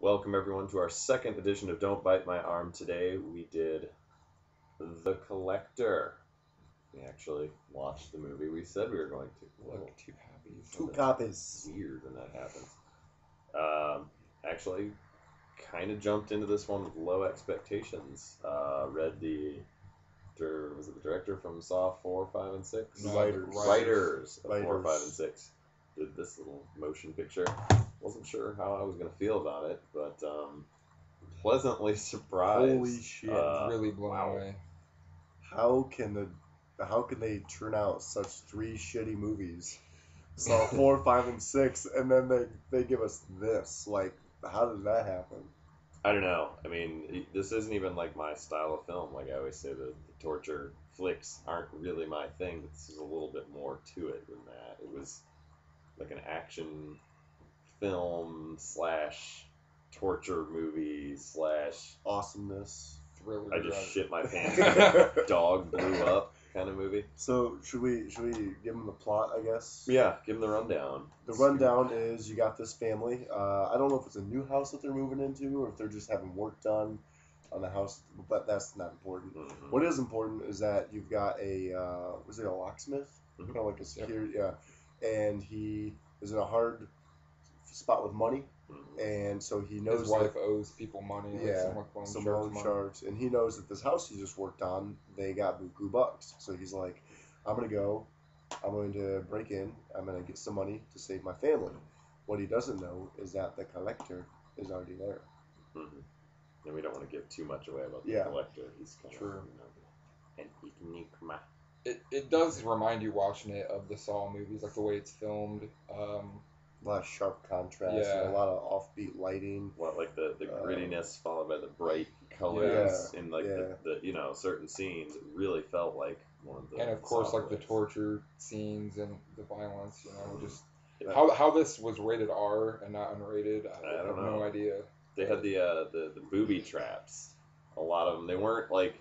Welcome everyone to our second edition of Don't Bite My Arm. Today we did The Collector. We actually watched the movie we said we were going to. Look, two copies. Two copies. Weird when that happens. Actually, kind of jumped into this one with low expectations. Read was it the director from Saw 4, 5, and 6? No, Writers. Writers of 4, Writers. 5, and 6 did this little motion picture. Wasn't sure how I was going to feel about it, but pleasantly surprised. Holy shit. Really blown wow. away. How can they turn out such three shitty movies? Saw 4, 5, and 6, and then they give us this. Like, how did that happen? I don't know. I mean, this isn't even like my style of film. Like I always say, the torture flicks aren't really my thing, but this is a little bit more to it than that. It was like an action film slash torture movie slash Awesomeness. Thriller. I just drug. shit my pants and dog blew up kind of movie. So should we give them the plot? I guess. Yeah, give him the rundown. The rundown is you got this family. I don't know if it's a new house that they're moving into or if they're just having work done on the house, but that's not important. Mhm. What is important is that you've got a was it a locksmith? Mhm. Kind of like a security, yeah. And he is in a hard spot with money, Mhm. and so he knows His wife that, owes people money. Like yeah, some some loan loan sharks money. sharks, and he knows that this house he just worked on, they got buku bucks. So he's like, I'm going to break in, I'm going to get some money to save my family. What he doesn't know is that the collector is already there. Mhm. And we don't want to give too much away about the Yeah. collector. He's kind True. of, an enigma. It does remind you watching it of the Saw movies, like the way it's filmed. A lot of sharp contrast, Yeah. and a lot of offbeat lighting. What, like the grittiness followed by the bright colors in like yeah. the certain scenes. It really felt like one of the. And of course, Saw like the flicks. torture scenes and the violence, just Yeah. how this was rated R and not unrated. I don't have know. no idea. They had the booby traps. A lot of them. They weren't like.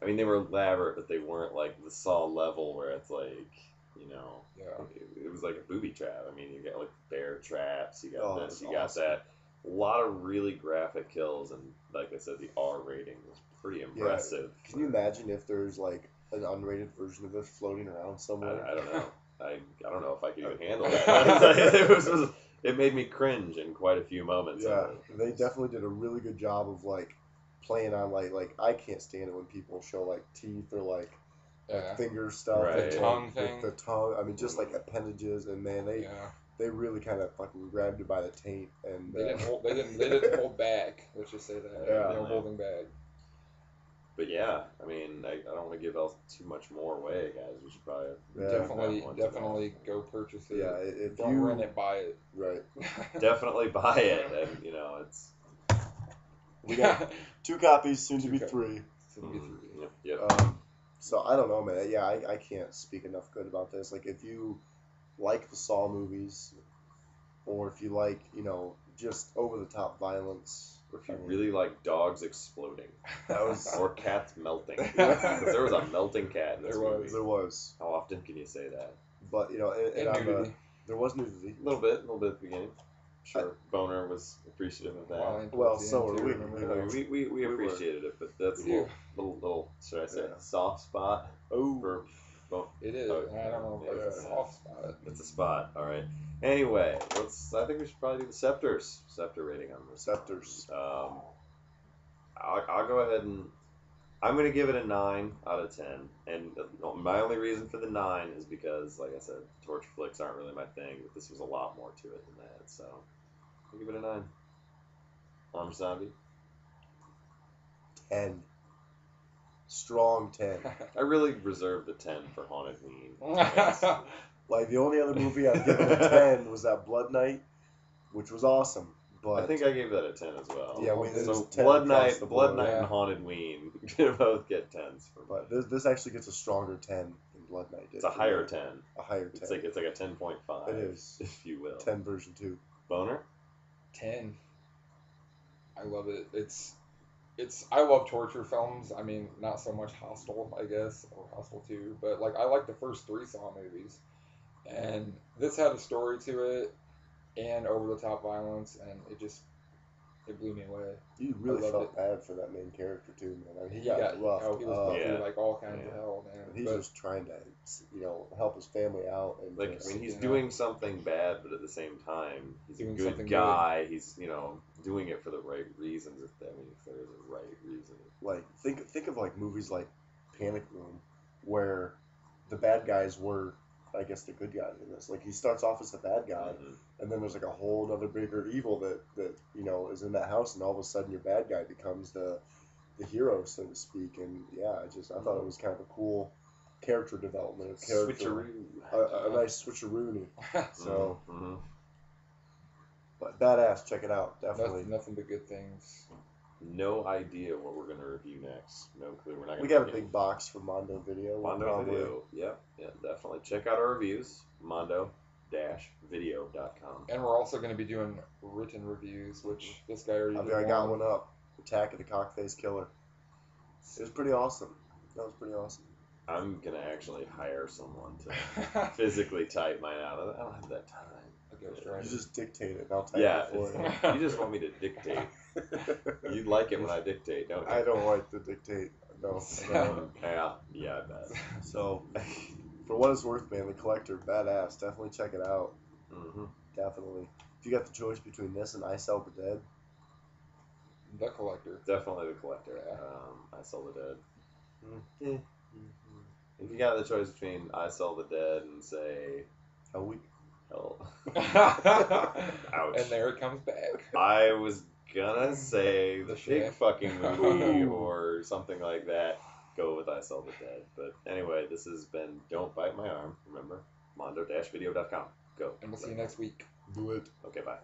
I mean, they were elaborate, but they weren't like the Saw level where it's like, Yeah. it was like a booby trap. I mean, you got like bear traps. You got Oh, this. that's You got awesome. that. A lot of really graphic kills, and like I said, the R rating was pretty impressive. Can you imagine if there's like an unrated version of this floating around somewhere? I don't know. I don't know if I could even handle it. It made me cringe in quite a few moments. Yeah, they definitely did a really good job of like playing on like I can't stand it when people show like teeth or like Yeah. finger stuff, Right. The tongue thing. the tongue. I mean, just like appendages, and man, Yeah. they really kind of fucking grabbed you by the taint, and They didn't hold back. Let's just say that. Yeah. They were holding back. But yeah, I mean, I don't want to give else too much more away, guys. We should probably Yeah. Definitely go purchase it. yeah, if Don't you rent it, buy it. right, definitely buy it, and it's we got 2 copies, soon to be Two 3. Soon to be three. Yep. So I don't know, man. Yeah, I can't speak enough good about this. Like, if you like the Saw movies, or if you like, just over the top violence, Or if you really like dogs exploding that was or cats melting, because there was a melting cat in this There was. movie. there was, How often can you say that? but and And on the, nudity. there was nudity. A little bit at the beginning. Sure, Boner was appreciative of that. Violent Well, towards the so end, are too, we. remember? You know, we We were. appreciated it, but that's a We do. little should I say, Yeah. soft spot Oh, for It is. Oh, I don't know if it's a yeah. soft spot. It's a spot. All right. Anyway, I think we should probably do the scepter rating on this. Scepters. I'll go ahead and I'm gonna give it a 9 out of 10. And my only reason for the 9 is because, like I said, torture flicks aren't really my thing, but this was a lot more to it than that. So I'll give it a 9. Zombie. 10. Strong 10. I really reserved the 10 for Haunted Ween. Like, the only other movie I've given a 10 was that Blood Night, which was awesome. But I think I gave that a 10 as well. Yeah, so it's 10 Blood across Night, the Blood board. Night, Yeah. and Haunted Ween both get 10s for me. But this actually gets a stronger 10 than Blood Night did. It's a higher 10. A higher 10. It's like a 10.5. It is. if you will. 10 version 2. Boner. 10. I love it. I love torture films. I mean, not so much Hostel, I guess, or Hostel 2, but like I like the first 3 Saw movies. And this had a story to it and over the top violence, and it blew me away. You really loved felt it. bad for that main character too, man. I mean, He got rough. he was put Yeah. through like all kinds of Yeah. hell, man. He's But just trying to, help his family out and Like, just, I mean, he's you know. doing something bad, but at the same time, he's a Doing good something guy. He's, doing it for the right reasons. If there is a right reason. like think of like movies like Panic Room, where the bad guys were, I guess, the good guys in this. Like he starts off as the bad guy, Mhm. and then there's like a whole other bigger evil that is in that house, and all of a sudden your bad guy becomes the hero, so to speak. And yeah, I thought it was kind of a cool character development, a character, Switcheroo. a nice switcheroo. So, Mhm. but badass, check it out, definitely. nothing but good things. No idea what we're gonna review next. No clue. We're not. We gonna got a big box from Mondo Video. We'll Mondo probably- Video. Yep. Yeah, definitely. Check out our reviews. Mondo-video.com. And we're also going to be doing written reviews, which this guy already did. I got one up. Attack of the Cockface Killer. It was pretty awesome. That was pretty awesome. I'm gonna actually hire someone to physically type mine out. I don't have that time. A ghostwriter. You just dictate it, and I'll type Yeah, it for you. you just want me to dictate. You like it when I dictate, don't you? I don't like to dictate. No. Yeah, I bet. So, for what it's worth, man, The Collector, badass. Definitely check it out. Hmm. Definitely. If you got the choice between this and I Sell the Dead, The Collector. Definitely The Collector. Yeah. I Sell the Dead. Mm. If you got the choice between I Sell the Dead and say Hell Week. Hell, And there it comes back. I was gonna say the The big Chef. fucking movie or something like that. Go with I Sell the Dead. But anyway, this has been Don't Bite My Arm. Remember, mondo-video.com. Go. And we'll see you next week. Do it. Okay, bye.